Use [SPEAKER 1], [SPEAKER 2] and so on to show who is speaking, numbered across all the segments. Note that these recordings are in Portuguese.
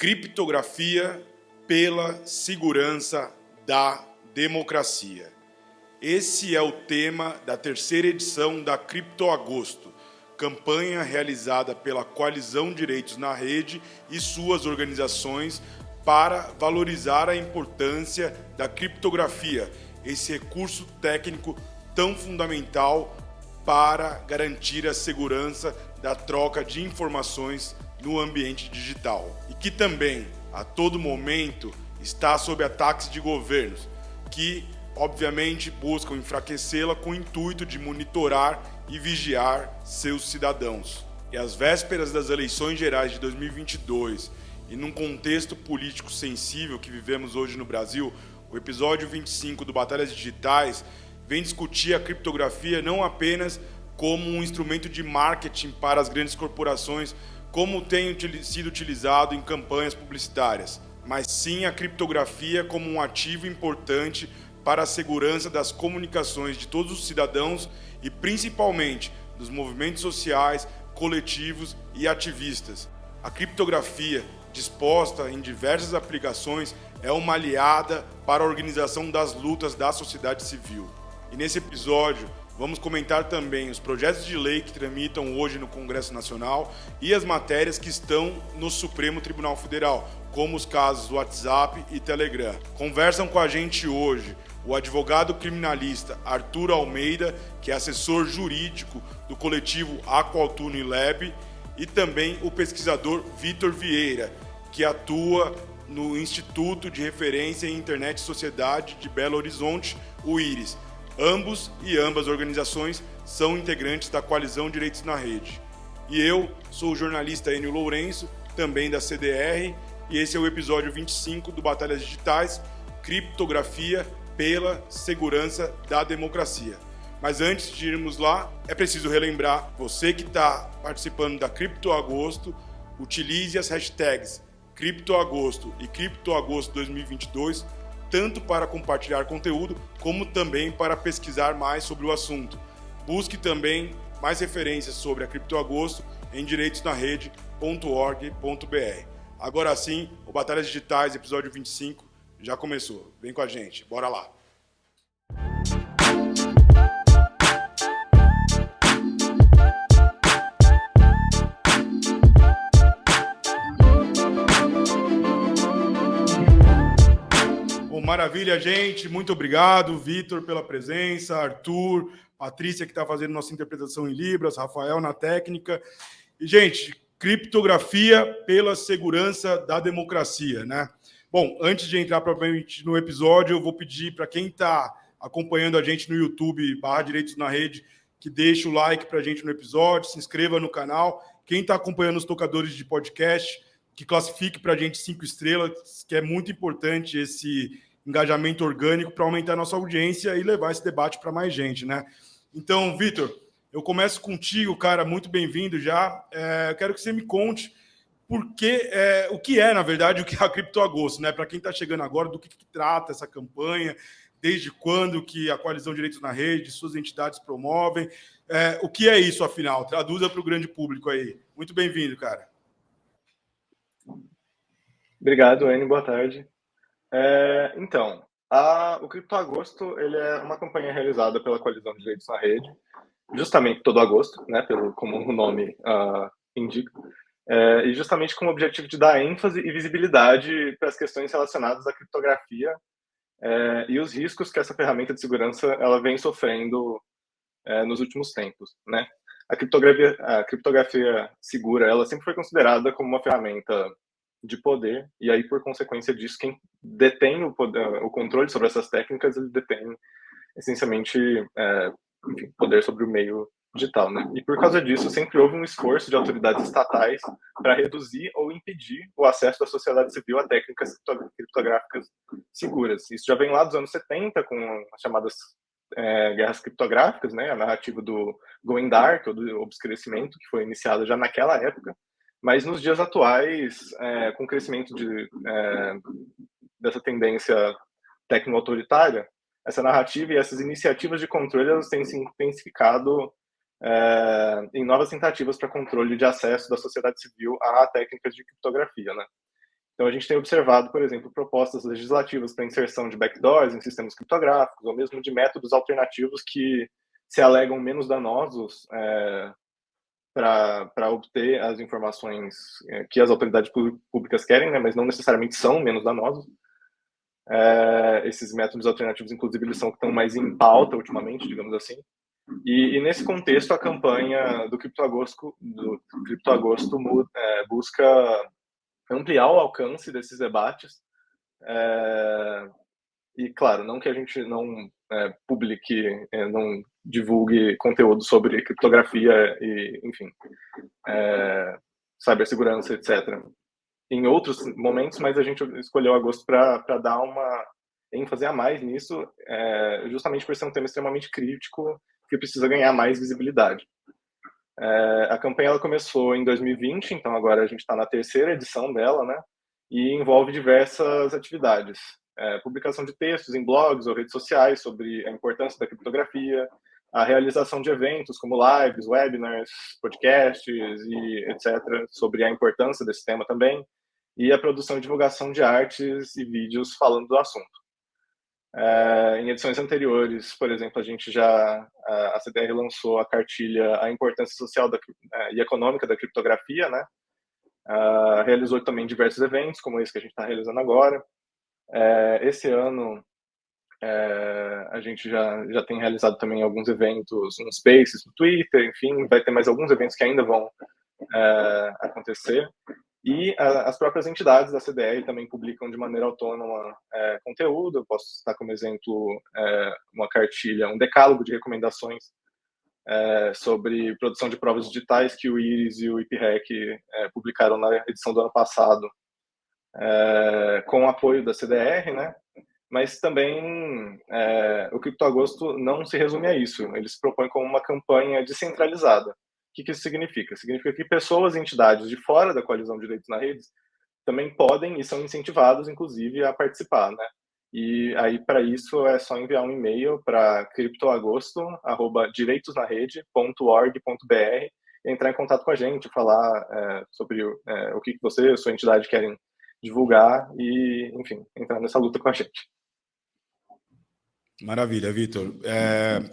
[SPEAKER 1] Criptografia pela segurança da democracia. Esse é o tema da terceira edição da Cripto Agosto, campanha realizada pela Coalizão Direitos na Rede e suas organizações para valorizar a importância da criptografia, esse recurso técnico tão fundamental para garantir a segurança da troca de informações no ambiente digital e que também, a todo momento, está sob ataques de governos que, obviamente, buscam enfraquecê-la com o intuito de monitorar e vigiar seus cidadãos. E às vésperas das eleições gerais de 2022 e num contexto político sensível que vivemos hoje no Brasil, o episódio 25 do Batalhas Digitais vem discutir a criptografia não apenas como um instrumento de marketing para as grandes corporações, como tem sido utilizado em campanhas publicitárias, mas sim a criptografia como um ativo importante para a segurança das comunicações de todos os cidadãos e principalmente dos movimentos sociais, coletivos e ativistas. A criptografia, disposta em diversas aplicações, é uma aliada para a organização das lutas da sociedade civil. E nesse episódio, vamos comentar também os projetos de lei que tramitam hoje no Congresso Nacional e as matérias que estão no Supremo Tribunal Federal, como os casos do WhatsApp e Telegram. Conversam com a gente hoje o advogado criminalista Arthur Almeida, que é assessor jurídico do coletivo Aqualtune Lab, e também o pesquisador Vitor Vieira, que atua no Instituto de Referência em Internet e Sociedade de Belo Horizonte, o IRIS. Ambos e ambas organizações são integrantes da Coalizão Direitos na Rede. E eu sou o jornalista Enio Lourenço, também da CDR, e esse é o episódio 25 do Batalhas Digitais, Criptografia pela Segurança da Democracia. Mas antes de irmos lá, é preciso relembrar, você que está participando da Cripto Agosto, utilize as hashtags CriptoAgosto e CriptoAgosto 2022, tanto para compartilhar conteúdo, como também para pesquisar mais sobre o assunto. Busque também mais referências sobre a Cripto Agosto em direitosnarrede.org.br. Agora sim, o Batalhas Digitais, episódio 25, já começou. Vem com a gente, bora lá! Maravilha, gente. Muito obrigado, Vitor, pela presença, Arthur, Patrícia, que está fazendo nossa interpretação em Libras, Rafael na técnica. E, gente, criptografia pela segurança da democracia, né? Bom, antes de entrar propriamente no episódio, eu vou pedir para quem está acompanhando a gente no YouTube, /Direitos na Rede, que deixe o like para a gente no episódio, se inscreva no canal. Quem está acompanhando os tocadores de podcast, que classifique para a gente 5 estrelas, que é muito importante esse engajamento orgânico para aumentar a nossa audiência e levar esse debate para mais gente, né? Então, Vitor, eu começo contigo, cara, muito bem-vindo já. Eu quero que você me conte o que é, na verdade, o que é a Cripto Agosto, né? Para quem está chegando agora, do que trata essa campanha, desde quando que a Coalizão Direitos na Rede, suas entidades promovem. O que é isso, afinal? Traduza para o grande público aí. Muito bem-vindo, cara.
[SPEAKER 2] Obrigado, Enio. Boa tarde. Então, o Cripto Agosto ele é uma campanha realizada pela Coalizão de Direitos na Rede, justamente todo agosto, né, como o nome indica, e justamente com o objetivo de dar ênfase e visibilidade para as questões relacionadas à criptografia e os riscos que essa ferramenta de segurança ela vem sofrendo nos últimos tempos, né? A criptografia segura, ela sempre foi considerada como uma ferramenta de poder, e aí, por consequência disso, quem detém o controle sobre essas técnicas, ele detém, essencialmente, poder sobre o meio digital, né? E por causa disso, sempre houve um esforço de autoridades estatais para reduzir ou impedir o acesso da sociedade civil a técnicas criptográficas seguras. Isso já vem lá dos anos 70, com as chamadas guerras criptográficas, né? A narrativa do Going Dark, ou do obscurecimento, que foi iniciada já naquela época. Mas nos dias atuais, com o crescimento dessa tendência tecno-autoritária, essa narrativa e essas iniciativas de controle elas têm se intensificado em novas tentativas para controle de acesso da sociedade civil a técnicas de criptografia, né? Então, a gente tem observado, por exemplo, propostas legislativas para inserção de backdoors em sistemas criptográficos, ou mesmo de métodos alternativos que se alegam menos danosos para obter as informações que as autoridades públicas querem, né, mas não necessariamente são menos danosos. Esses métodos alternativos, inclusive, eles estão mais em pauta ultimamente, digamos assim. E nesse contexto, a campanha do Criptoagosto busca ampliar o alcance desses debates. E, claro, não que a gente não publique, não divulgue conteúdo sobre criptografia e, enfim, cibersegurança, etc. em outros momentos, mas a gente escolheu agosto para dar uma ênfase a mais nisso, justamente por ser um tema extremamente crítico que precisa ganhar mais visibilidade. A campanha ela começou em 2020, então agora a gente está na terceira edição dela, né? E envolve diversas atividades. Publicação de textos em blogs ou redes sociais sobre a importância da criptografia, a realização de eventos como lives, webinars, podcasts e etc., sobre a importância desse tema também, e a produção e divulgação de artes e vídeos falando do assunto. Em edições anteriores, por exemplo, a CDR lançou a cartilha A Importância Social e Econômica da Criptografia, né? Realizou também diversos eventos, como esse que a gente está realizando agora. Esse ano, a gente já tem realizado também alguns eventos no Spaces, no Twitter, enfim, vai ter mais alguns eventos que ainda vão acontecer. E as próprias entidades da CDR também publicam de maneira autônoma conteúdo. Eu posso citar como exemplo uma cartilha, um decálogo de recomendações sobre produção de provas digitais que o IRIS e o IPREC publicaram na edição do ano passado, com o apoio da CDR, né? Mas também o Criptoagosto não se resume a isso. Ele se propõe como uma campanha descentralizada. O que isso significa? Significa que pessoas e entidades de fora da coalizão de direitos na rede também podem e são incentivados, inclusive, a participar, né? E aí, para isso, é só enviar um e-mail para criptoagosto@direitosnarede.org.br e entrar em contato com a gente, falar sobre o que você e sua entidade querem divulgar e, enfim, entrar nessa luta com a gente.
[SPEAKER 1] Maravilha, Vitor.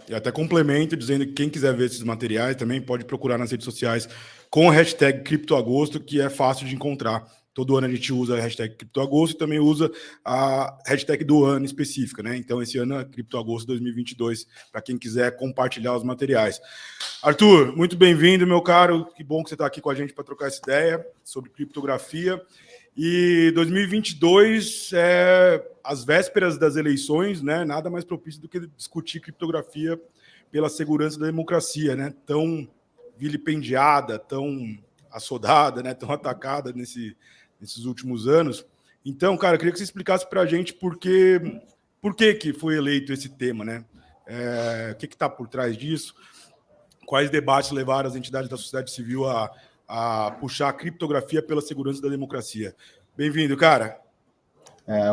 [SPEAKER 1] Eu até complemento dizendo que quem quiser ver esses materiais também pode procurar nas redes sociais com a hashtag Criptoagosto, que é fácil de encontrar. Todo ano a gente usa a hashtag Criptoagosto e também usa a hashtag do ano específica, né? Então, esse ano é Criptoagosto 2022, para quem quiser compartilhar os materiais. Arthur, muito bem-vindo, meu caro. Que bom que você está aqui com a gente para trocar essa ideia sobre criptografia. E 2022 as vésperas das eleições, né? Nada mais propício do que discutir criptografia pela segurança da democracia, né? Tão vilipendiada, tão assodada, né? Tão atacada nesses últimos anos. Então, cara, eu queria que você explicasse para a gente por que foi eleito esse tema, né? O que está por trás disso? Quais debates levaram as entidades da sociedade civil a puxar a criptografia pela segurança da democracia? Bem-vindo, cara.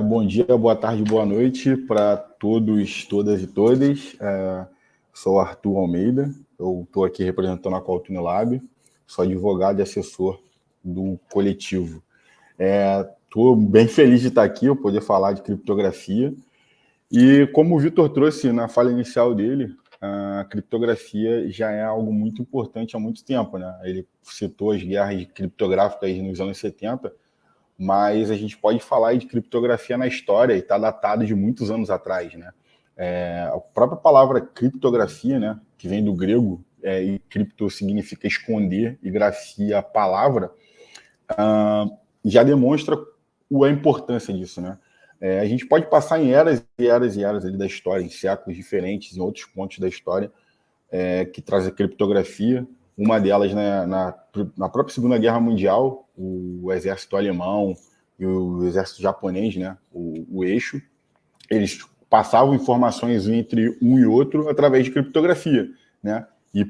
[SPEAKER 3] Bom dia, boa tarde, boa noite para todos, todas e todas. Sou Arthur Almeida, eu estou aqui representando a Qualtune Lab, sou advogado e assessor do coletivo. Estou bem feliz de estar aqui, eu poder falar de criptografia. E como o Vitor trouxe na fala inicial dele, a criptografia já é algo muito importante há muito tempo, né? Ele citou as guerras criptográficas nos anos 70, mas a gente pode falar de criptografia na história e está datado de muitos anos atrás, né? A própria palavra criptografia, né, que vem do grego, e cripto significa esconder e grafia, palavra, já demonstra a importância disso, né? A gente pode passar em eras e eras e eras ali da história, em séculos diferentes, em outros pontos da história, que traz a criptografia. Uma delas, né, na própria Segunda Guerra Mundial, o exército alemão e o exército japonês, né, o eixo, eles passavam informações entre um e outro através de criptografia, né? E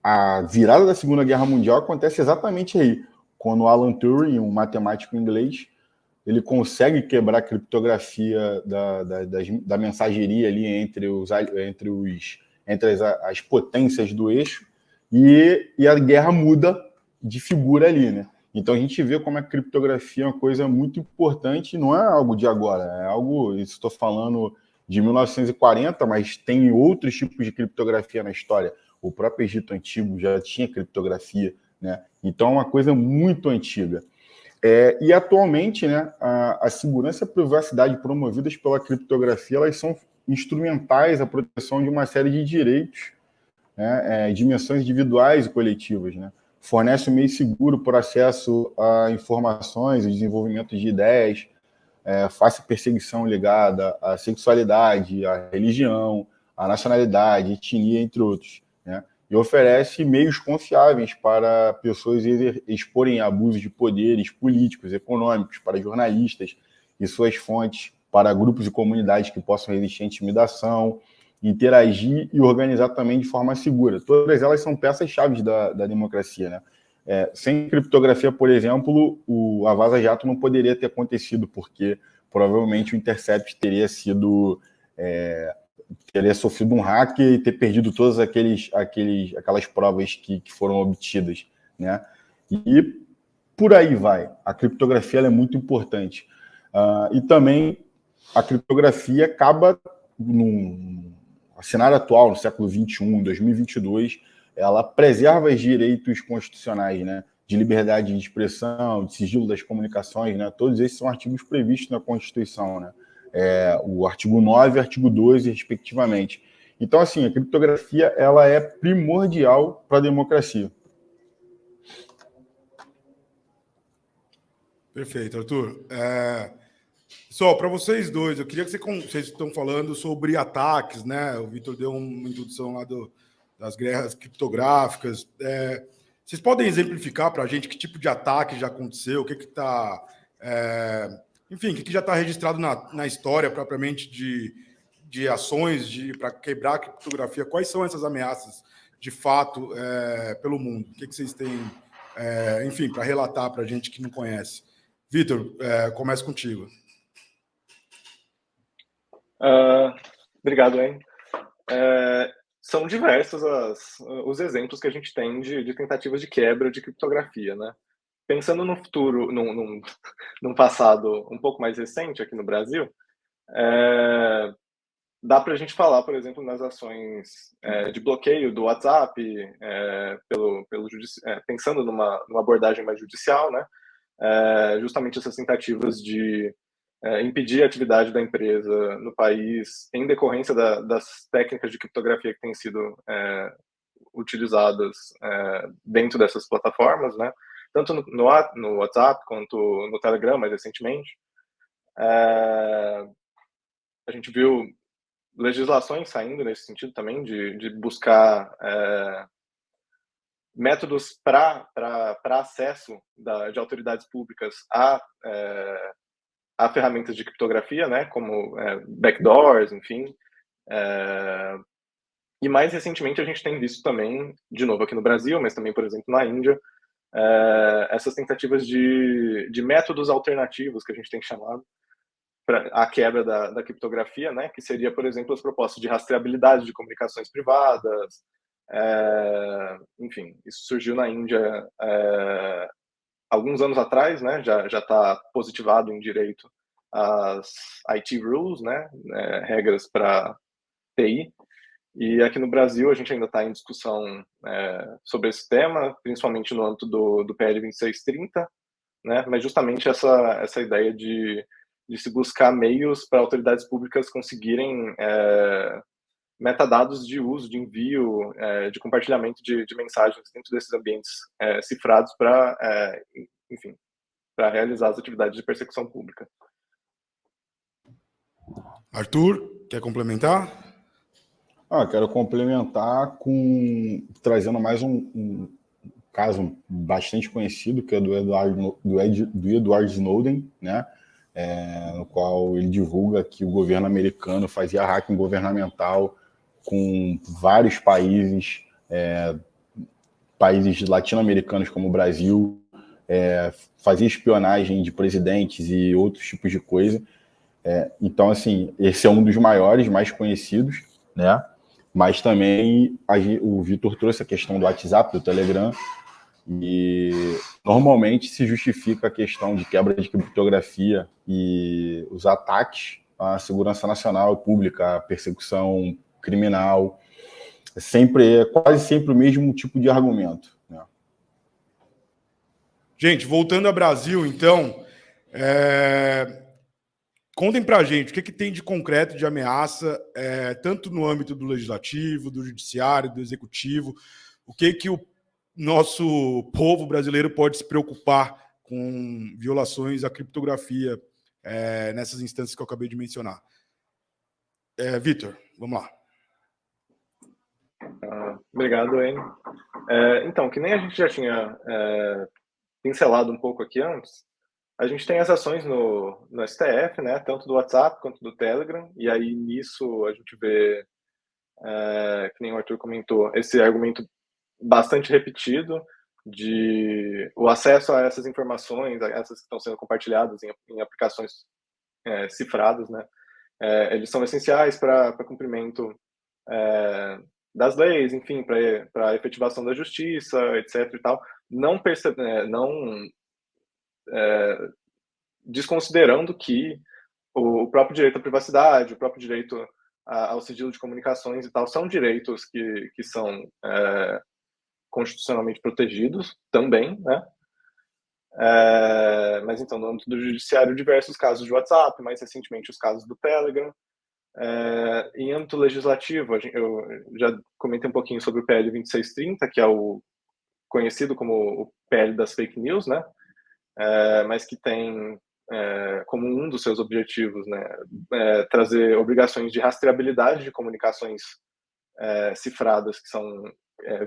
[SPEAKER 3] a virada da Segunda Guerra Mundial acontece exatamente aí, quando Alan Turing, um matemático inglês, ele consegue quebrar a criptografia da mensageria ali entre as potências do eixo, e a guerra muda de figura ali, né? Então a gente vê como a criptografia é uma coisa muito importante, não é algo de agora, é algo, estou falando de 1940, mas tem outros tipos de criptografia na história. O próprio Egito Antigo já tinha criptografia, né? Então é uma coisa muito antiga. E atualmente, né, a segurança e a privacidade promovidas pela criptografia, elas são instrumentais à proteção de uma série de direitos, né, dimensões individuais e coletivas, né? Fornece um meio seguro por acesso a informações e desenvolvimento de ideias, face perseguição ligada à sexualidade, à religião, à nacionalidade, etnia, entre outros, né? E oferece meios confiáveis para pessoas exporem abusos de poderes políticos, econômicos, para jornalistas e suas fontes, para grupos e comunidades que possam resistir à intimidação, interagir e organizar também de forma segura. Todas elas são peças-chave da democracia, né? Sem criptografia, por exemplo, a Vaza Jato não poderia ter acontecido, porque provavelmente o Intercept teria sofrido um hack e ter perdido todas aquelas provas que foram obtidas, né? E por aí vai. A criptografia ela é muito importante. E também a criptografia acaba, no cenário atual, no século XXI, 2022, ela preserva os direitos constitucionais, né? De liberdade de expressão, de sigilo das comunicações, né? Todos esses são artigos previstos na Constituição, né? O artigo 9 e artigo 12, respectivamente. Então, assim, a criptografia ela é primordial para a democracia.
[SPEAKER 1] Perfeito, Arthur. Só para vocês dois, eu queria que vocês estão falando sobre ataques, né? O Vitor deu uma introdução lá das guerras criptográficas. Vocês podem exemplificar para a gente que tipo de ataque já aconteceu, o que está... enfim, o que já está registrado na história propriamente de ações para quebrar a criptografia? Quais são essas ameaças de fato pelo mundo? O que vocês têm, enfim, para relatar para a gente que não conhece? Vitor, começa contigo.
[SPEAKER 2] Obrigado, Hein. São diversos os exemplos que a gente tem de tentativas de quebra de criptografia, né? Pensando no futuro, num passado um pouco mais recente aqui no Brasil, dá para a gente falar, por exemplo, nas ações de bloqueio do WhatsApp, pensando numa abordagem mais judicial, né? Justamente essas tentativas de impedir a atividade da empresa no país em decorrência das técnicas de criptografia que têm sido utilizadas dentro dessas plataformas, né? Tanto no WhatsApp quanto no Telegram, mais recentemente. A gente viu legislações saindo nesse sentido também, de buscar métodos para acesso de autoridades públicas a ferramentas de criptografia, né, como backdoors, enfim. E mais recentemente a gente tem visto também, de novo aqui no Brasil, mas também, por exemplo, na Índia, essas tentativas de métodos alternativos, que a gente tem chamado, para a quebra da criptografia, né, que seria, por exemplo, as propostas de rastreabilidade de comunicações privadas. Enfim, isso surgiu na Índia alguns anos atrás, né, já está positivado em direito as IT rules, né, regras para TI. E aqui no Brasil a gente ainda está em discussão sobre esse tema, principalmente no âmbito do PL 2630, né, mas justamente essa ideia de se buscar meios para autoridades públicas conseguirem metadados de uso, de envio, de compartilhamento de mensagens dentro desses ambientes cifrados para, enfim, para realizar as atividades de persecução pública.
[SPEAKER 1] Arthur, quer complementar?
[SPEAKER 3] Quero complementar trazendo mais um caso bastante conhecido, que é do Edward Snowden, né? No qual ele divulga que o governo americano fazia hacking governamental com vários países latino-americanos como o Brasil, fazia espionagem de presidentes e outros tipos de coisa. Então, assim, esse é um dos maiores, mais conhecidos, né? Mas também o Vitor trouxe a questão do WhatsApp, do Telegram, E normalmente se justifica a questão de quebra de criptografia e os ataques à segurança nacional e pública, à persecução criminal. É quase sempre o mesmo tipo de argumento, né?
[SPEAKER 1] Gente, voltando ao Brasil, então, contem para a gente o que tem de concreto de ameaça, tanto no âmbito do legislativo, do judiciário, do executivo, o que o nosso povo brasileiro pode se preocupar com violações à criptografia nessas instâncias que eu acabei de mencionar. Vitor, vamos lá.
[SPEAKER 2] Obrigado, Enio. Então, que nem a gente já tinha pincelado um pouco aqui antes, a gente tem as ações no STF, né, tanto do WhatsApp quanto do Telegram, e aí nisso a gente vê, que nem o Arthur comentou, esse argumento bastante repetido de o acesso a essas informações, a essas que estão sendo compartilhadas em aplicações cifradas, né, eles são essenciais para cumprimento das leis, enfim, para a efetivação da justiça, etc. e tal, não desconsiderando que o próprio direito à privacidade, o próprio direito ao sigilo de comunicações e tal, são direitos que são constitucionalmente protegidos também, né? Mas então, no âmbito do judiciário, diversos casos de WhatsApp, mais recentemente os casos do Telegram. Em âmbito legislativo, eu já comentei um pouquinho sobre o PL 2630, que é o conhecido como o PL das fake news, né? Mas que tem como um dos seus objetivos, né, trazer obrigações de rastreabilidade de comunicações cifradas que são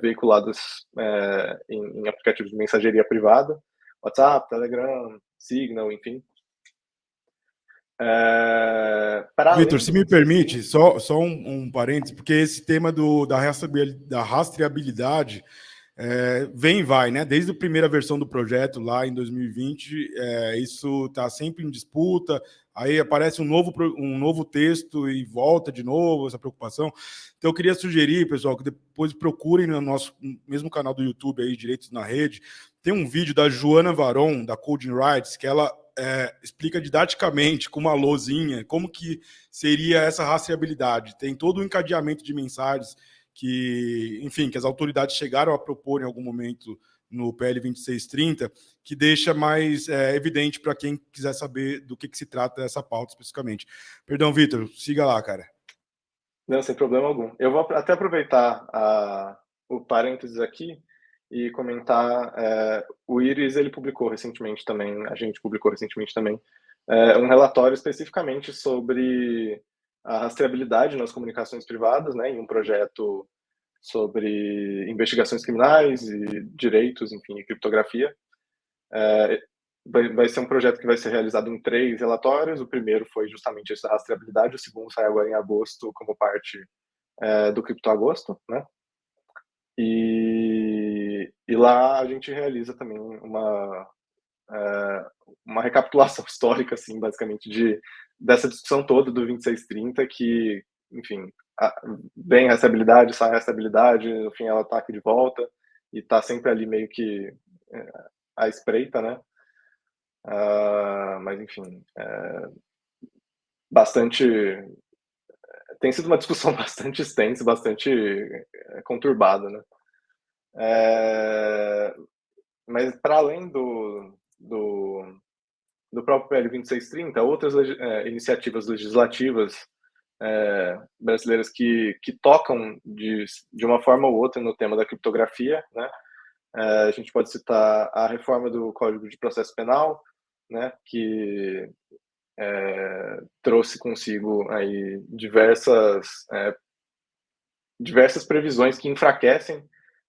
[SPEAKER 2] veiculadas em aplicativos de mensageria privada, WhatsApp, Telegram, Signal, enfim.
[SPEAKER 1] Vitor, se me permite, só um parênteses, porque esse tema da rastreabilidade vem e vai, né? Desde a primeira versão do projeto, lá em 2020, isso está sempre em disputa, aí aparece um novo texto e volta de novo essa preocupação. Então, eu queria sugerir, pessoal, que depois procurem no nosso mesmo canal do YouTube, aí, Direitos na Rede, tem um vídeo da Joana Varon, da Coding Rights, que ela explica didaticamente, com uma lousinha, como que seria essa rastreabilidade. Tem todo o encadeamento de mensagens que, enfim, que as autoridades chegaram a propor em algum momento no PL 2630, que deixa mais evidente para quem quiser saber do que se trata essa pauta especificamente. Perdão, Vitor, siga lá, cara.
[SPEAKER 2] Não, sem problema algum. Eu vou até aproveitar o parênteses aqui e comentar, o Iris, ele publicou recentemente também, a gente publicou recentemente também, um relatório especificamente sobre a rastreabilidade nas comunicações privadas, né, em um projeto sobre investigações criminais e direitos, enfim, e criptografia. Vai ser um projeto que vai ser realizado em 3 relatórios. O primeiro foi justamente esse da rastreabilidade, o segundo sai agora em agosto como parte do CriptoAgosto, né? E lá a gente realiza também uma recapitulação histórica, assim, basicamente, dessa discussão toda do 2630, que, enfim, vem rastreabilidade, sai rastreabilidade, no fim ela tá aqui de volta, e tá sempre ali meio que à espreita, né? Mas, enfim, tem sido uma discussão bastante extensa, bastante conturbada, né? Mas, para além do próprio PL 2630, outras iniciativas legislativas brasileiras que tocam de uma forma ou outra no tema da criptografia, né? A gente pode citar a reforma do Código de Processo Penal, né, que trouxe consigo aí diversas previsões que enfraquecem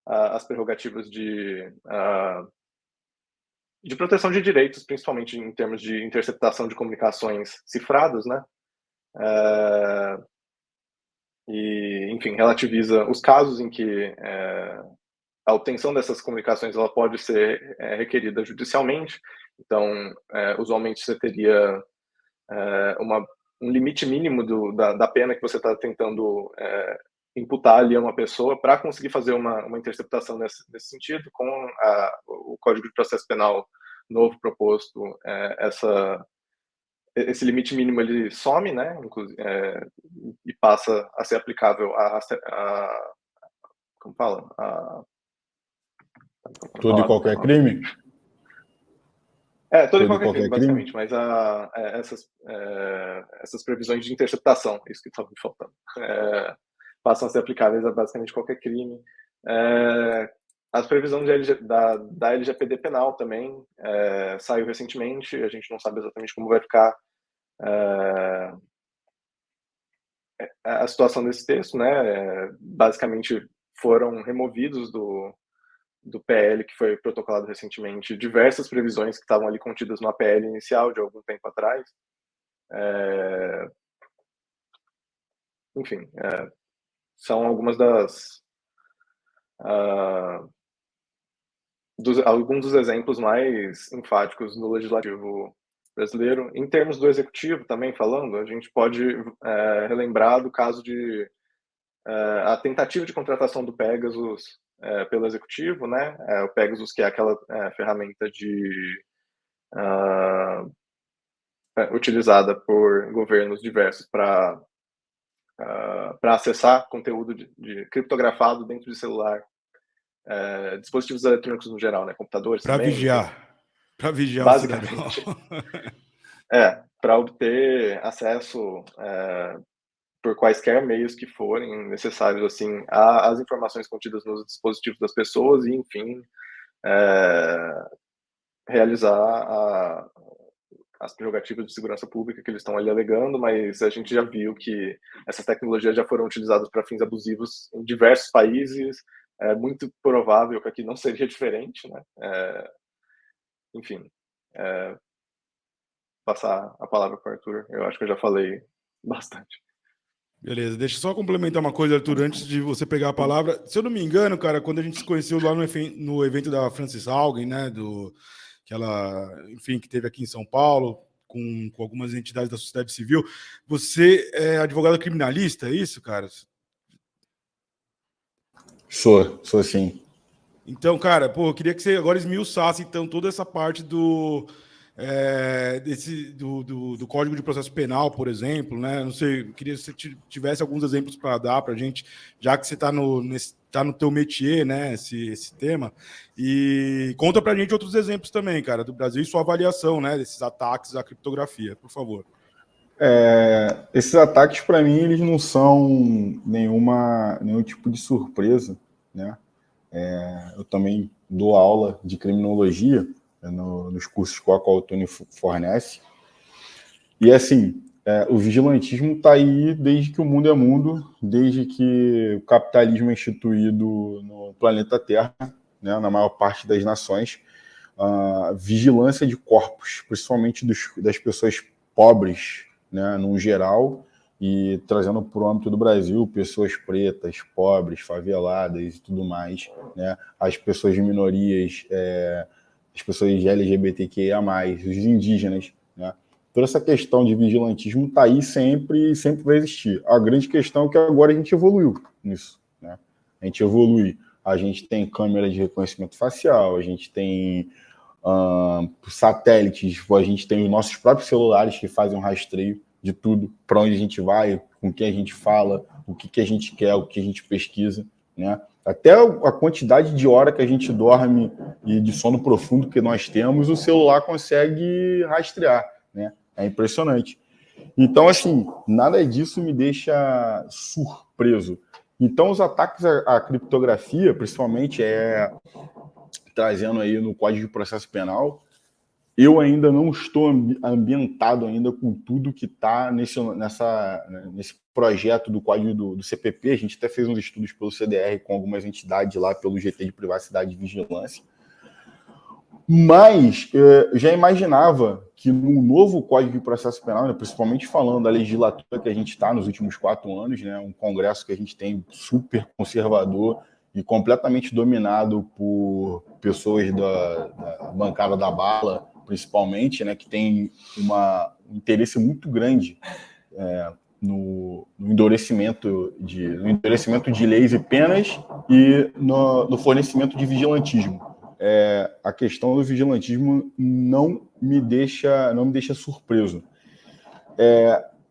[SPEAKER 2] as prerrogativas de proteção de direitos, principalmente em termos de interceptação de comunicações cifradas, né? E, enfim, relativiza os casos em que a obtenção dessas comunicações ela pode ser requerida judicialmente. Então, usualmente você teria um limite mínimo da pena que você está tentando imputar ali a uma pessoa para conseguir fazer uma interceptação nesse sentido, com o Código de Processo Penal novo proposto, esse limite mínimo ele some, né, e passa a ser aplicável como fala?
[SPEAKER 3] Todo e qualquer crime?
[SPEAKER 2] Todo e
[SPEAKER 3] Todo e
[SPEAKER 2] qualquer crime,
[SPEAKER 3] qualquer crime?
[SPEAKER 2] basicamente, mas essas previsões de interceptação, isso que estava me faltando, passam a ser aplicáveis a basicamente qualquer crime. As previsões da LGPD penal também saiu recentemente, a gente não sabe exatamente como vai ficar a situação desse texto, né? Basicamente foram removidos do PL que foi protocolado recentemente diversas previsões que estavam ali contidas no APL inicial de algum tempo atrás. Enfim, são algumas alguns dos exemplos mais enfáticos no legislativo brasileiro. Em termos do executivo, também falando, a gente pode relembrar do caso de a tentativa de contratação do Pegasus pelo executivo, né? O Pegasus, que é aquela ferramenta utilizada por governos diversos para acessar conteúdo de criptografado dentro de celular, dispositivos eletrônicos no geral, né? Computadores
[SPEAKER 1] Para
[SPEAKER 2] também,
[SPEAKER 1] vigiar o cidadão.
[SPEAKER 2] basicamente, para obter acesso por quaisquer meios que forem necessários, assim, às informações contidas nos dispositivos das pessoas e, enfim, realizar as prerrogativas de segurança pública que eles estão ali alegando, mas a gente já viu que essas tecnologias já foram utilizadas para fins abusivos em diversos países, é muito provável que aqui não seria diferente, né? Enfim, passar a palavra para o Arthur, eu acho que eu já falei bastante.
[SPEAKER 1] Beleza, deixa eu só complementar uma coisa, Arthur, antes de você pegar a palavra. Se eu não me engano, cara, quando a gente se conheceu lá no evento da Frances Haugen, né, enfim, que teve aqui em São Paulo, com algumas entidades da sociedade civil, você é advogado criminalista, é isso, cara?
[SPEAKER 3] Sou sim.
[SPEAKER 1] Então, cara, pô, eu queria que você agora esmiuçasse, então, toda essa parte do Código de Processo Penal, por exemplo, né? Não sei, eu queria que você tivesse alguns exemplos para dar para a gente, já que você está no teu métier, né? Esse tema, e conta para a gente outros exemplos também, cara, do Brasil e sua avaliação, né? Desses ataques à criptografia, por favor.
[SPEAKER 3] Esses ataques, para mim, eles não são nenhum tipo de surpresa, né? Eu também dou aula de criminologia, né, nos cursos que a Qualtune fornece. E, assim, o vigilantismo está aí desde que o mundo é mundo, desde que o capitalismo é instituído no planeta Terra, né, na maior parte das nações. A vigilância de corpos, principalmente das pessoas pobres, né, no geral, e trazendo para o âmbito do Brasil, pessoas pretas, pobres, faveladas e tudo mais, né, as pessoas de minorias, as pessoas LGBTQIA+, os indígenas, né, toda essa questão de vigilantismo está aí sempre vai existir. A grande questão é que agora a gente evoluiu nisso, né? A gente evolui. A gente tem câmera de reconhecimento facial, a gente tem satélites, a gente tem os nossos próprios celulares que fazem um rastreio de tudo, para onde a gente vai, com quem a gente fala, o que a gente quer, o que a gente pesquisa, né? Até a quantidade de hora que a gente dorme e de sono profundo que nós temos, o celular consegue rastrear, né? É impressionante. Então, assim, nada disso me deixa surpreso. Então, os ataques à criptografia, principalmente, trazendo aí no Código de Processo Penal, eu ainda não estou ambientado ainda com tudo que está nesse projeto do Código do CPP. A gente até fez uns estudos pelo CDR com algumas entidades lá, pelo GT de Privacidade e Vigilância. Mas eu já imaginava que no novo Código de Processo Penal, né, principalmente falando da legislatura que a gente está nos últimos 4 anos, né, um Congresso que a gente tem super conservador e completamente dominado por pessoas da bancada da bala, principalmente, né, que tem um interesse muito grande no endurecimento de leis e penas e no fornecimento de vigilantismo. A questão do vigilantismo não me deixa surpreso.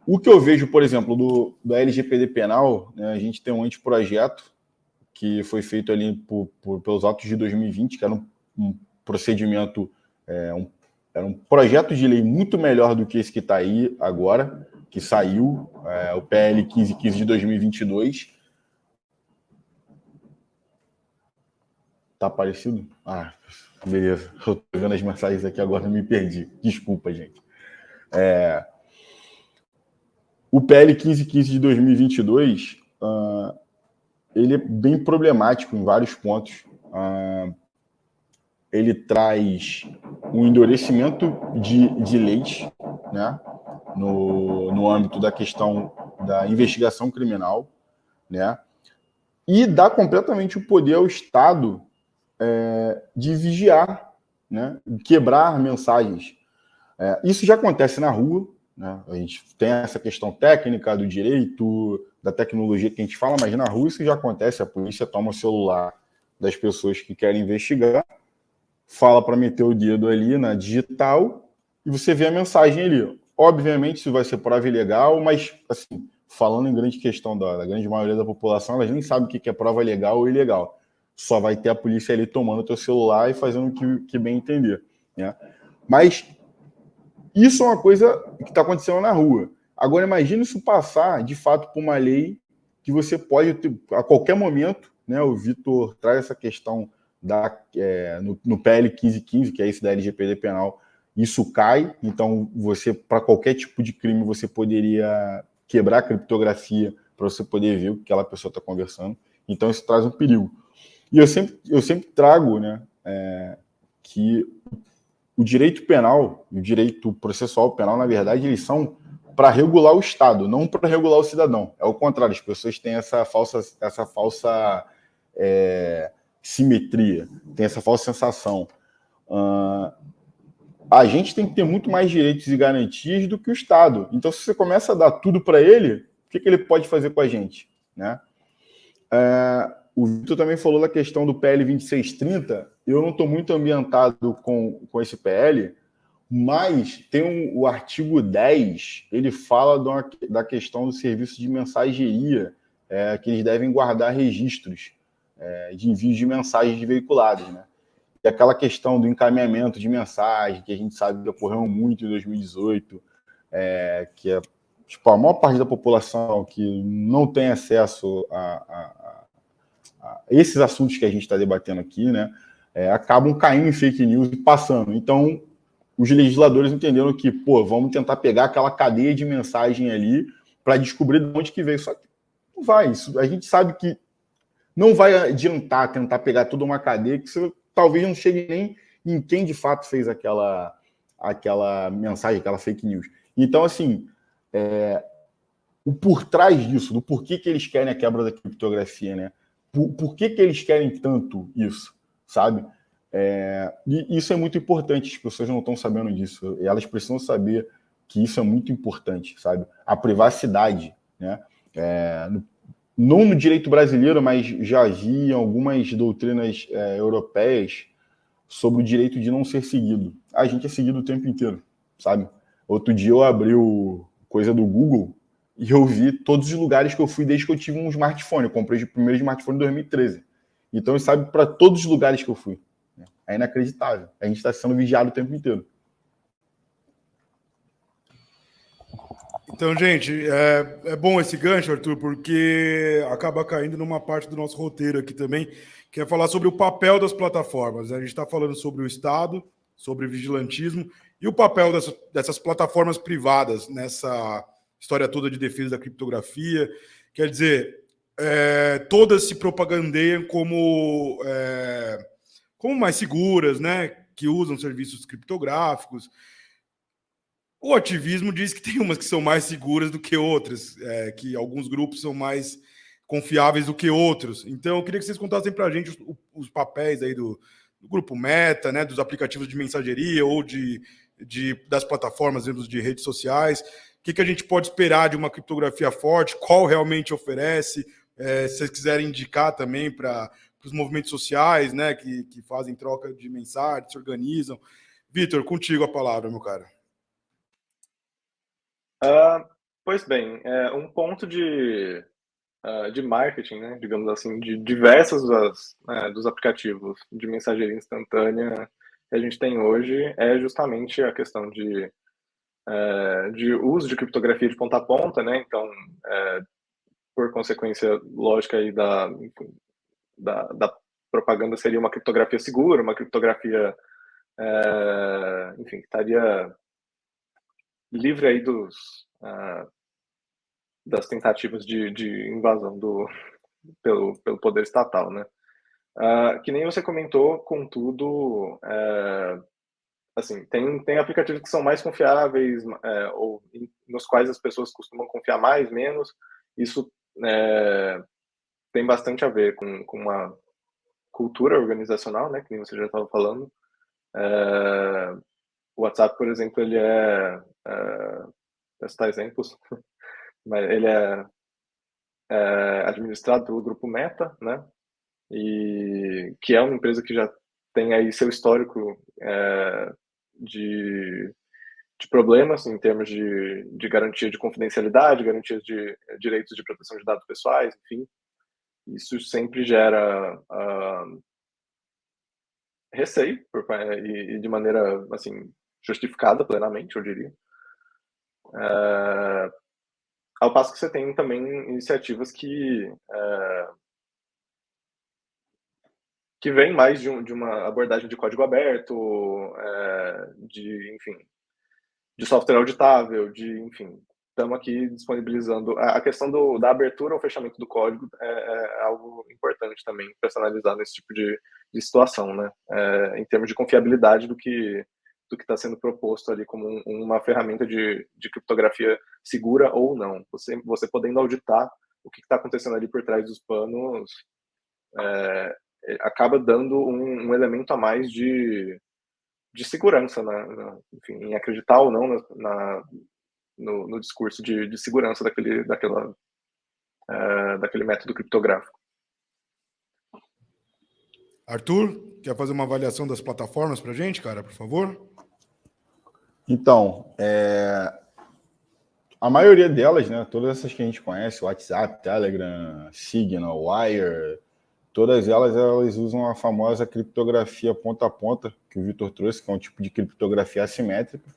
[SPEAKER 3] O que eu vejo, por exemplo, da LGPD penal, né, a gente tem um anteprojeto que foi feito ali pelos atos de 2020, que era um procedimento, era um projeto de lei muito melhor do que esse que está aí agora, que saiu, o PL 1515 de 2022. Tá parecido? Ah, beleza. Eu tô vendo as mensagens aqui agora, me perdi. Desculpa, gente. O PL 1515 de 2022, ele é bem problemático em vários pontos. Ele traz um endurecimento de leis, né, no âmbito da questão da investigação criminal, né, e dá completamente o poder ao Estado de vigiar, né, quebrar mensagens. Isso já acontece na rua, né? A gente tem essa questão técnica do direito, da tecnologia que a gente fala, mas na rua isso já acontece. A polícia toma o celular das pessoas que querem investigar, fala para meter o dedo ali na digital e você vê a mensagem ali. Obviamente isso vai ser prova ilegal, mas assim, falando em grande questão da grande maioria da população, elas nem sabem o que é prova legal ou ilegal. Só vai ter a polícia ali tomando o teu celular e fazendo o que bem entender, né? Mas isso é uma coisa que está acontecendo na rua. Agora, imagine isso passar, de fato, por uma lei que você pode, a qualquer momento, né? O Vitor traz essa questão no PL 1515, que é esse da LGPD penal, isso cai. Então, você, para qualquer tipo de crime, você poderia quebrar a criptografia para você poder ver o que aquela pessoa está conversando. Então, isso traz um perigo. E eu sempre trago, né, que o direito penal e o direito processual penal, na verdade, eles são para regular o Estado, não para regular o cidadão. É o contrário, as pessoas têm essa falsa simetria, tem essa falsa sensação. A gente tem que ter muito mais direitos e garantias do que o Estado. Então, se você começa a dar tudo para ele, o que ele pode fazer com a gente, né? O Vitor também falou da questão do PL 2630. Eu não estou muito ambientado com esse PL, mas tem o artigo 10, ele fala da questão do serviço de mensageria, que eles devem guardar registros de envios de mensagens veiculadas, né? E aquela questão do encaminhamento de mensagem, que a gente sabe que ocorreu muito em 2018, que é tipo, a maior parte da população que não tem acesso a esses assuntos que a gente está debatendo aqui, né, acabam caindo em fake news e passando. Então, os legisladores entenderam que, vamos tentar pegar aquela cadeia de mensagem ali para descobrir de onde que veio. Só que não vai. Isso, a gente sabe que não vai adiantar tentar pegar toda uma cadeia que você talvez não chegue nem em quem de fato fez aquela mensagem, aquela fake news. Então, assim, o por trás disso, do porquê que eles querem a quebra da criptografia, né? Por que eles querem tanto isso, sabe? E isso é muito importante, as pessoas não estão sabendo disso. Elas precisam saber que isso é muito importante, sabe? A privacidade, né? Não no direito brasileiro, mas já havia algumas doutrinas europeias sobre o direito de não ser seguido. A gente é seguido o tempo inteiro, sabe? Outro dia eu abri coisa do Google e eu vi todos os lugares que eu fui desde que eu tive um smartphone. Eu comprei o primeiro smartphone em 2013. Então, ele sabe para todos os lugares que eu fui. É inacreditável. A gente está sendo vigiado o tempo inteiro.
[SPEAKER 1] Então, gente, é bom esse gancho, Arthur, porque acaba caindo numa parte do nosso roteiro aqui também, que é falar sobre o papel das plataformas. A gente está falando sobre o Estado, sobre vigilantismo e o papel dessas plataformas privadas nessa história toda de defesa da criptografia. Quer dizer, todas se propagandeiam como mais seguras, né? Que usam serviços criptográficos. O ativismo diz que tem umas que são mais seguras do que outras, que alguns grupos são mais confiáveis do que outros. Então, eu queria que vocês contassem para a gente os papéis aí do grupo Meta, né, dos aplicativos de mensageria ou das plataformas de redes sociais. que a gente pode esperar de uma criptografia forte, qual realmente oferece, se vocês quiserem indicar também para os movimentos sociais, né, que fazem troca de mensagens, se organizam. Vitor, contigo a palavra, meu cara.
[SPEAKER 2] Pois bem, um ponto de marketing, né, digamos assim, de diversos dos aplicativos de mensageria instantânea que a gente tem hoje é justamente a questão de uso de criptografia de ponta a ponta, né? Então, por consequência lógica aí da propaganda seria uma criptografia segura, uma criptografia, enfim, que estaria livre aí das tentativas de invasão pelo poder estatal, né? Que nem você comentou, contudo, assim, tem aplicativos que são mais confiáveis, ou nos quais as pessoas costumam confiar mais, menos. Isso tem bastante a ver com uma cultura organizacional, né, que nem você já estava falando. O WhatsApp, por exemplo, ele vou citar exemplos, mas ele é administrado pelo grupo Meta, né, e que é uma empresa que já tem aí seu histórico de problemas em termos de garantia de confidencialidade, garantia de direitos de proteção de dados pessoais, enfim. Isso sempre gera receio e de maneira assim justificada plenamente, eu diria. Ao passo que você tem também iniciativas que vêm mais de uma abordagem de código aberto, enfim, de software auditável, enfim, estamos aqui disponibilizando. A questão da abertura ou fechamento do código é algo importante também para se analisar nesse tipo de situação, né? Em termos de confiabilidade do que está sendo proposto ali como uma ferramenta de criptografia segura ou não. Você podendo auditar o que está acontecendo ali por trás dos panos, acaba dando um elemento a mais de segurança, enfim, em acreditar ou não no discurso de segurança daquele método criptográfico.
[SPEAKER 1] Arthur, quer fazer uma avaliação das plataformas para a gente, cara, por favor?
[SPEAKER 3] Então, a maioria delas, né, todas essas que a gente conhece, WhatsApp, Telegram, Signal, Wire, todas elas usam a famosa criptografia ponta a ponta, que o Vitor trouxe, que é um tipo de criptografia assimétrica.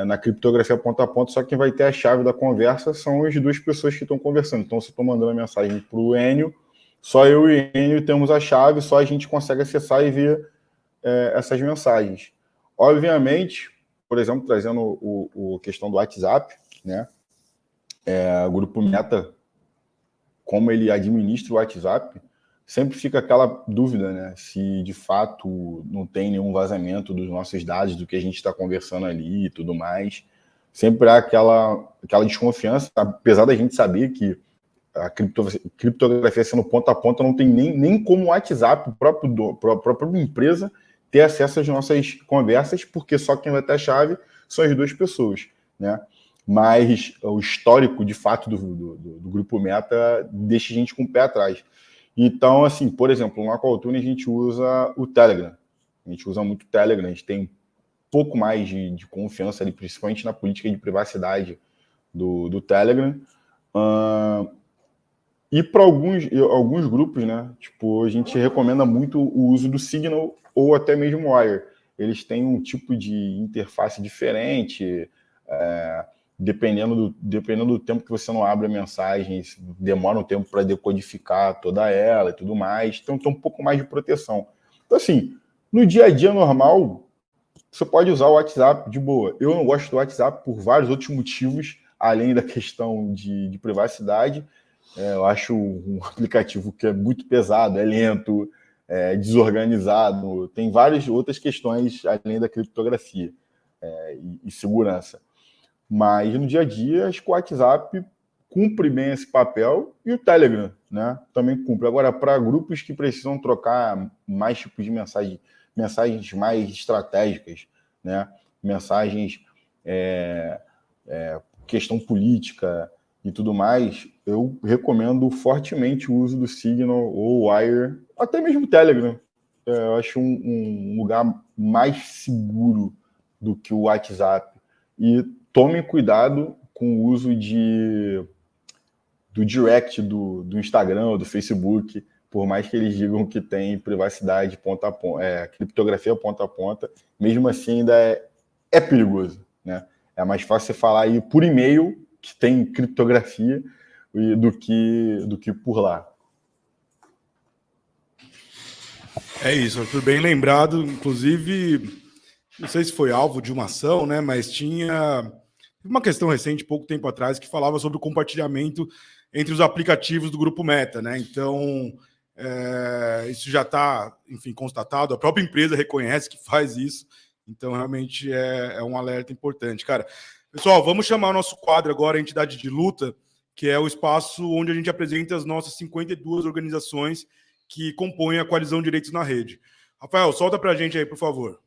[SPEAKER 3] Na criptografia ponta a ponta, só quem vai ter a chave da conversa são as duas pessoas que estão conversando. Então, se eu estou mandando a mensagem para o Enio, só eu e o Enio temos a chave, só a gente consegue acessar e ver essas mensagens. Obviamente, por exemplo, trazendo a questão do WhatsApp, né? O grupo Meta, como ele administra o WhatsApp, sempre fica aquela dúvida, né? Se de fato não tem nenhum vazamento dos nossos dados, do que a gente está conversando ali e tudo mais. Sempre há aquela desconfiança, apesar da gente saber que a criptografia sendo ponta a ponta não tem nem como o WhatsApp, a própria empresa, ter acesso às nossas conversas, porque só quem vai ter a chave são as duas pessoas, né? Mas o histórico, de fato, do grupo Meta deixa a gente com o pé atrás. Então, assim, por exemplo, na Qualtune a gente usa o Telegram. A gente usa muito o Telegram, a gente tem um pouco mais de confiança ali, principalmente na política de privacidade do Telegram. E para alguns grupos, né? Tipo, a gente recomenda muito o uso do Signal ou até mesmo o Wire. Eles têm um tipo de interface diferente, dependendo do tempo que você não abre a mensagem, demora um tempo para decodificar toda ela e tudo mais. Então tem um pouco mais de proteção. Então, assim, no dia a dia normal, você pode usar o WhatsApp de boa. Eu não gosto do WhatsApp por vários outros motivos, além da questão de privacidade. Eu acho um aplicativo que é muito pesado, é lento, desorganizado, tem várias outras questões além da criptografia e segurança. Mas no dia a dia, acho que o WhatsApp cumpre bem esse papel e o Telegram, né, também cumpre. Agora, para grupos que precisam trocar mais tipos de mensagens mais estratégicas, né, mensagens questão política e tudo mais, eu recomendo fortemente o uso do Signal ou Wire, até mesmo o Telegram. Eu acho um lugar mais seguro do que o WhatsApp. E tome cuidado com o uso do direct do Instagram ou do Facebook, por mais que eles digam que tem privacidade ponta a ponta, criptografia ponta a ponta, mesmo assim ainda é perigoso, né? É mais fácil você falar aí por e-mail, que tem criptografia, do que por lá.
[SPEAKER 1] É isso, Arthur, bem lembrado. Inclusive, não sei se foi alvo de uma ação, né? Mas tinha uma questão recente, pouco tempo atrás, que falava sobre o compartilhamento entre os aplicativos do Grupo Meta, né? Então, isso já está, enfim, constatado. A própria empresa reconhece que faz isso. Então, realmente é um alerta importante. Cara, pessoal, vamos chamar o nosso quadro agora, a Entidade de Luta, que é o espaço onde a gente apresenta as nossas 52 organizações que compõem a Coalizão Direitos na Rede. Rafael, solta pra gente aí, por favor.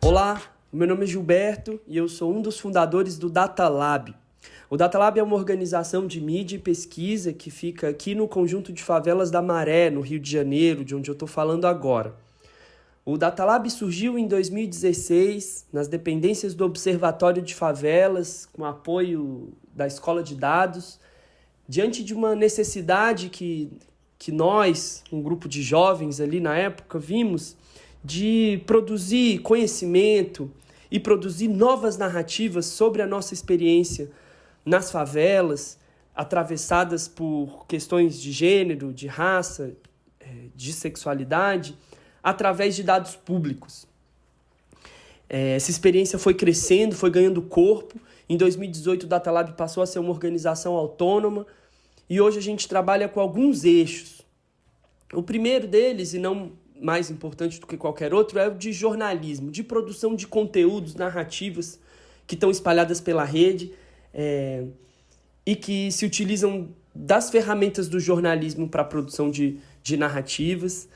[SPEAKER 4] Olá, meu nome é Gilberto e eu sou um dos fundadores do Data Lab. O Data Lab é uma organização de mídia e pesquisa que fica aqui no conjunto de favelas da Maré, no Rio de Janeiro, de onde eu estou falando agora. O Data Lab surgiu em 2016, nas dependências do Observatório de Favelas, com apoio da Escola de Dados, diante de uma necessidade que nós, um grupo de jovens ali na época, vimos de produzir conhecimento e produzir novas narrativas sobre a nossa experiência nas favelas, atravessadas por questões de gênero, de raça, de sexualidade, através de dados públicos. Essa experiência foi crescendo, foi ganhando corpo. Em 2018, o Data Lab passou a ser uma organização autônoma e hoje a gente trabalha com alguns eixos. O primeiro deles, e não mais importante do que qualquer outro, é o de jornalismo, de produção de conteúdos, narrativas que estão espalhadas pela rede e que se utilizam das ferramentas do jornalismo para a produção de narrativas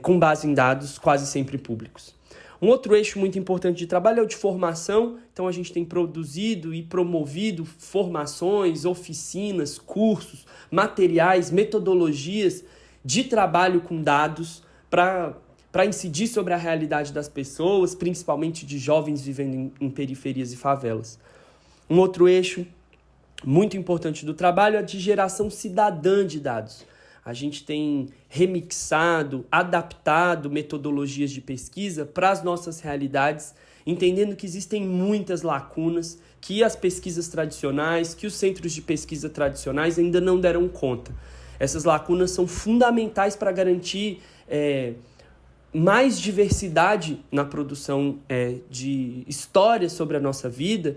[SPEAKER 4] com base em dados quase sempre públicos. Um outro eixo muito importante de trabalho é o de formação. Então a gente tem produzido e promovido formações, oficinas, cursos, materiais, metodologias de trabalho com dados para incidir sobre a realidade das pessoas, principalmente de jovens vivendo em periferias e favelas. Um outro eixo muito importante do trabalho é de geração cidadã de dados. A gente tem remixado, adaptado metodologias de pesquisa para as nossas realidades, entendendo que existem muitas lacunas que as pesquisas tradicionais, que os centros de pesquisa tradicionais ainda não deram conta. Essas lacunas são fundamentais para garantir mais diversidade na produção de histórias sobre a nossa vida.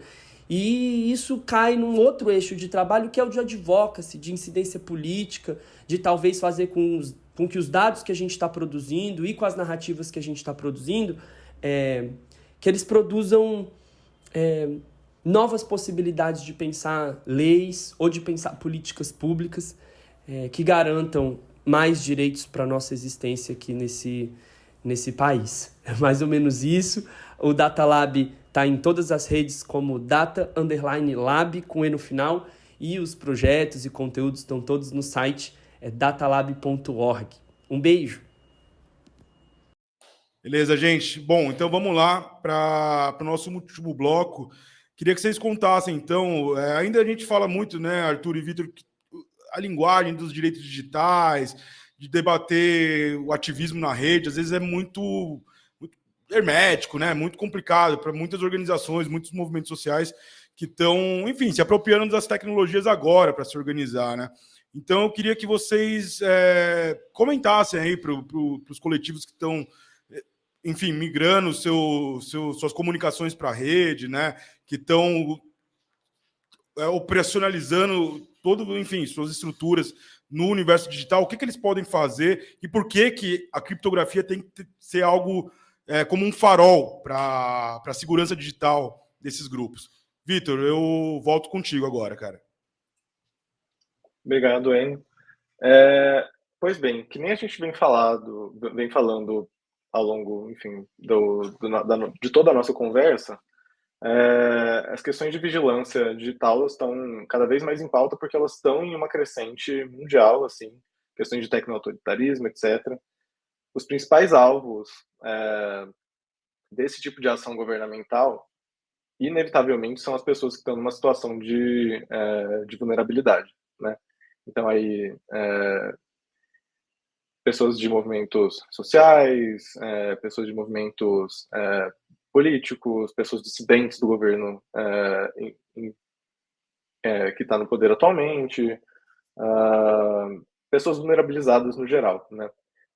[SPEAKER 4] E isso cai num outro eixo de trabalho, que é o de advocacy, de incidência política, de talvez fazer com que os dados que a gente está produzindo e com as narrativas que a gente está produzindo, que eles produzam novas possibilidades de pensar leis ou de pensar políticas públicas que garantam mais direitos para a nossa existência aqui nesse país. É mais ou menos isso. O Data Lab está em todas as redes como Data_Lab, com E no final, e os projetos e conteúdos estão todos no site datalab.org. Um beijo!
[SPEAKER 1] Beleza, gente? Bom, então vamos lá para o nosso último bloco. Queria que vocês contassem, então, ainda a gente fala muito, né, Arthur e Vitor, a linguagem dos direitos digitais, de debater o ativismo na rede, às vezes é muito hermético, né? Muito complicado para muitas organizações, muitos movimentos sociais que estão, enfim, se apropriando das tecnologias agora para se organizar, né? Então, eu queria que vocês comentassem aí para os coletivos que estão, enfim, migrando suas comunicações para a rede, né? Que estão operacionalizando enfim, suas estruturas no universo digital. O que eles podem fazer e por que a criptografia tem que ser algo como um farol para a segurança digital desses grupos. Vitor, eu volto contigo agora, cara.
[SPEAKER 2] Obrigado, Enio. Pois bem, que nem a gente vem falando ao longo, enfim, de toda a nossa conversa, as questões de vigilância digital estão cada vez mais em pauta porque elas estão em uma crescente mundial, assim, questões de tecno-autoritarismo, etc. Os principais alvos desse tipo de ação governamental, inevitavelmente, são as pessoas que estão numa situação de vulnerabilidade, né? Então, aí, pessoas de movimentos sociais, pessoas de movimentos políticos, pessoas dissidentes do governo que está no poder atualmente, pessoas vulnerabilizadas no geral, né?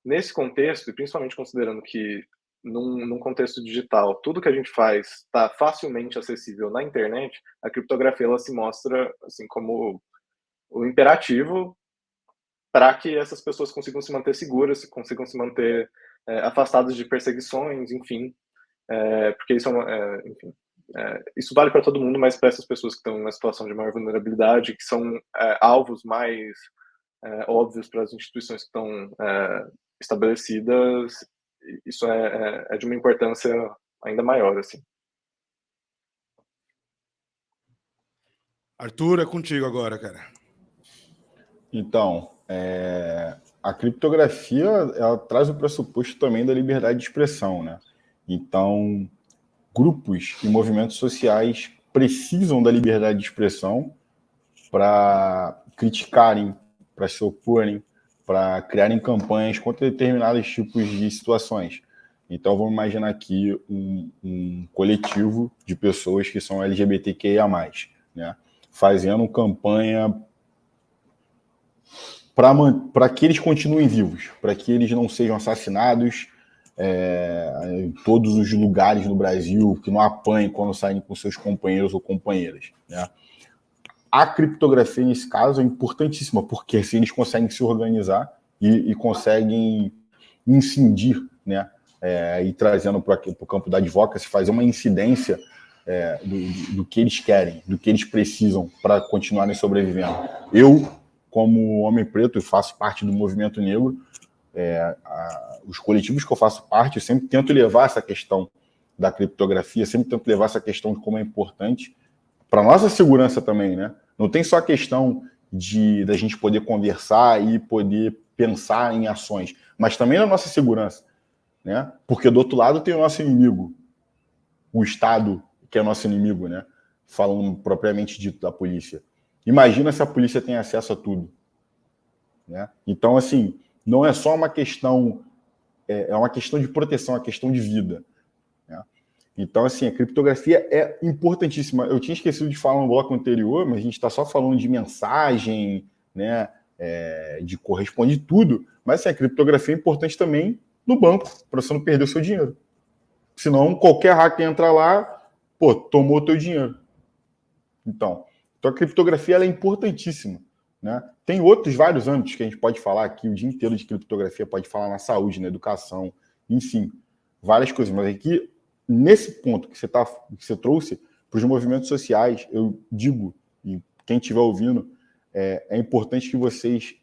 [SPEAKER 2] Nesse contexto, e principalmente considerando que num contexto digital, tudo que a gente faz está facilmente acessível na internet, a criptografia ela se mostra assim como o imperativo para que essas pessoas consigam se manter seguras, consigam se manter afastadas de perseguições, enfim, porque isso enfim, isso vale para todo mundo, mas para essas pessoas que estão em uma situação de maior vulnerabilidade, que são alvos mais óbvios para as instituições que estão estabelecidas, isso é de uma importância ainda maior, assim.
[SPEAKER 1] Arthur, é contigo agora, cara.
[SPEAKER 3] Então, a criptografia ela traz o pressuposto também da liberdade de expressão, né? Então, grupos e movimentos sociais precisam da liberdade de expressão para criticarem, para se oporem, para criarem campanhas contra determinados tipos de situações. Então, vamos imaginar aqui um coletivo de pessoas que são LGBTQIA+, né? Fazendo campanha para que eles continuem vivos, para que eles não sejam assassinados em todos os lugares no Brasil, que não apanhem quando saem com seus companheiros ou companheiras, né? A criptografia, nesse caso, é importantíssima, porque assim eles conseguem se organizar e conseguem incidir, né? E trazendo para o campo da advocacy, fazer uma incidência do que eles querem, do que eles precisam para continuarem sobrevivendo. Eu, como homem preto, e faço parte do movimento negro, os coletivos que eu faço parte, eu sempre tento levar essa questão da criptografia, sempre tento levar essa questão de como é importante para nossa segurança também, né? Não tem só a questão da gente poder conversar e poder pensar em ações, mas também na nossa segurança, né? Porque do outro lado tem o nosso inimigo, o Estado, que é nosso inimigo, né? Falando propriamente dito da polícia. Imagina se a polícia tem acesso a tudo, né? Então, assim, não é só uma questão, é uma questão de proteção, é uma questão de vida, né? Então, assim, a criptografia é importantíssima. Eu tinha esquecido de falar no bloco anterior, mas a gente está só falando de mensagem, né? De corresponder tudo. Mas assim, a criptografia é importante também no banco, para você não perder o seu dinheiro. Senão, qualquer hacker entra lá, tomou o teu dinheiro. Então a criptografia ela é importantíssima, né? Tem outros vários âmbitos que a gente pode falar aqui o dia inteiro de criptografia, pode falar na saúde, na educação, enfim, várias coisas. Mas aqui, nesse ponto que você trouxe, para os movimentos sociais, eu digo, e quem estiver ouvindo, é importante que vocês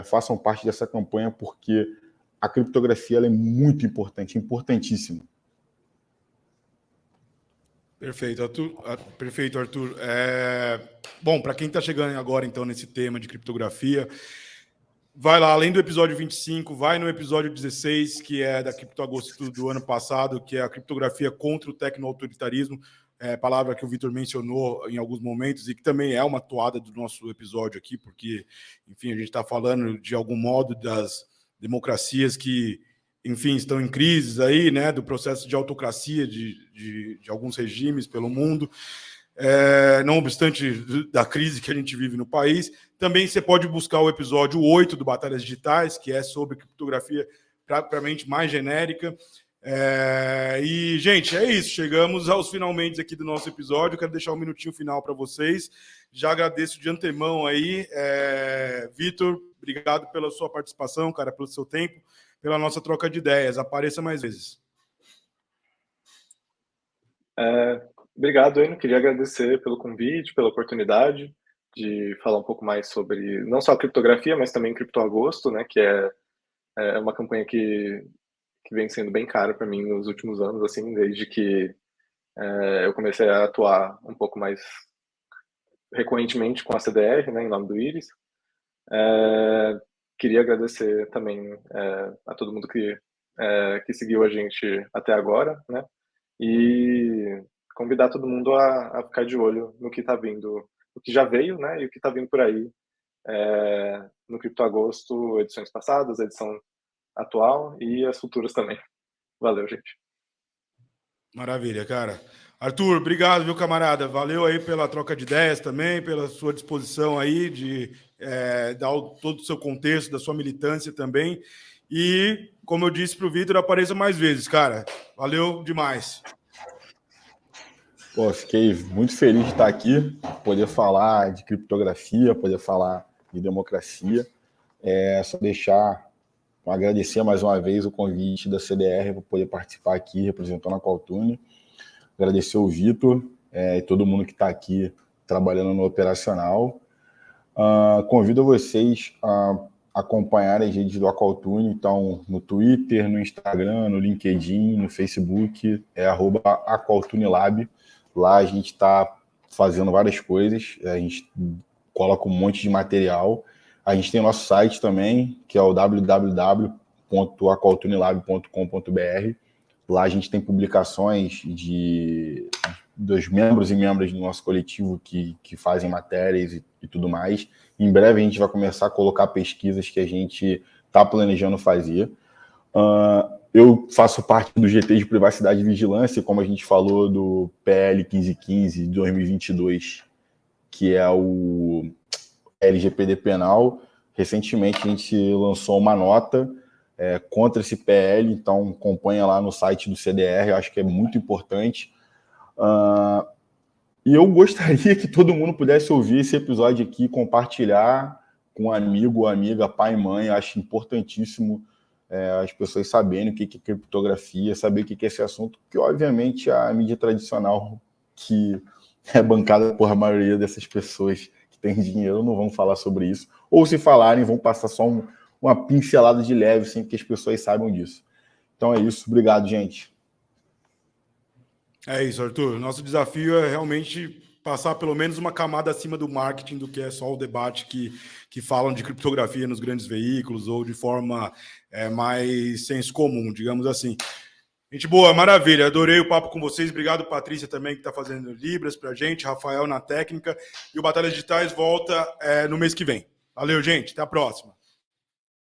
[SPEAKER 3] façam parte dessa campanha, porque a criptografia ela é muito importante, importantíssima.
[SPEAKER 1] Perfeito, Arthur. Bom, para quem está chegando agora, então, nesse tema de criptografia, vai lá, além do episódio 25, vai no episódio 16, que é da Criptoagosto do ano passado, que é a criptografia contra o tecno-autoritarismo, palavra que o Vitor mencionou em alguns momentos e que também é uma toada do nosso episódio aqui, porque, enfim, a gente está falando, de algum modo, das democracias que, enfim, estão em crises aí, né, do processo de autocracia de alguns regimes pelo mundo, não obstante da crise que a gente vive no país. Também você pode buscar o episódio 8 do Batalhas Digitais, que é sobre criptografia propriamente mais genérica. E, gente, é isso. Chegamos aos finalmente aqui do nosso episódio. Quero deixar um minutinho final para vocês. Já agradeço de antemão aí. Vitor, obrigado pela sua participação, cara, pelo seu tempo, pela nossa troca de ideias. Apareça mais vezes.
[SPEAKER 2] Obrigado, Enio. Queria agradecer pelo convite, pela oportunidade. de falar um pouco mais sobre não só a criptografia, mas também CryptoAgosto, né, que é uma campanha que vem sendo bem cara para mim nos últimos anos, assim, desde que eu comecei a atuar um pouco mais recorrentemente com a CDR, né, em nome do Iris. Queria agradecer também a todo mundo que seguiu a gente até agora, né, e convidar todo mundo a ficar de olho no que está vindo, o que já veio, né, e o que está vindo por aí no CryptoAgosto, edições passadas, a edição atual e as futuras também. Valeu, gente.
[SPEAKER 1] Maravilha, cara. Arthur, obrigado, viu, camarada? Valeu aí pela troca de ideias também, pela sua disposição aí de dar todo o seu contexto, da sua militância também. E, como eu disse para o Vitor, apareça mais vezes, cara. Valeu demais.
[SPEAKER 3] Pô, fiquei muito feliz de estar aqui, poder falar de criptografia, poder falar de democracia. Só agradecer mais uma vez o convite da CDR para poder participar aqui, representando a Qualtune. Agradecer o Vitor e todo mundo que está aqui trabalhando no operacional. Convido vocês a acompanharem as redes do Qualtune, então no Twitter, no Instagram, no LinkedIn, no Facebook, @AQualtuneLab. Lá a gente está fazendo várias coisas, a gente coloca um monte de material. A gente tem o nosso site também, que é o www.aqualtunelab.com.br. Lá a gente tem publicações dos membros e membros do nosso coletivo que fazem matérias e tudo mais. Em breve a gente vai começar a colocar pesquisas que a gente está planejando fazer. Eu faço parte do GT de Privacidade e Vigilância, como a gente falou do PL 1515 de 2022, que é o LGPD penal. Recentemente a gente lançou uma nota contra esse PL, então acompanha lá no site do CDR, eu acho que é muito importante. E eu gostaria que todo mundo pudesse ouvir esse episódio aqui, compartilhar com um amigo, amiga, pai, mãe. Eu acho importantíssimo as pessoas saberem o que é criptografia, saber o que é esse assunto, que obviamente a mídia tradicional, que é bancada por a maioria dessas pessoas que têm dinheiro, não vão falar sobre isso, ou se falarem, vão passar só uma pincelada de leve, sem que as pessoas saibam disso. Então é isso, obrigado, gente.
[SPEAKER 1] É isso, Arthur. Nosso desafio é realmente passar pelo menos uma camada acima do marketing do que é só o debate que falam de criptografia nos grandes veículos ou de forma mais senso comum, digamos assim. Gente boa, maravilha. Adorei o papo com vocês. Obrigado, Patrícia, também, que está fazendo Libras para a gente, Rafael na técnica. E o Batalhas Digitais volta no mês que vem. Valeu, gente. Até a próxima.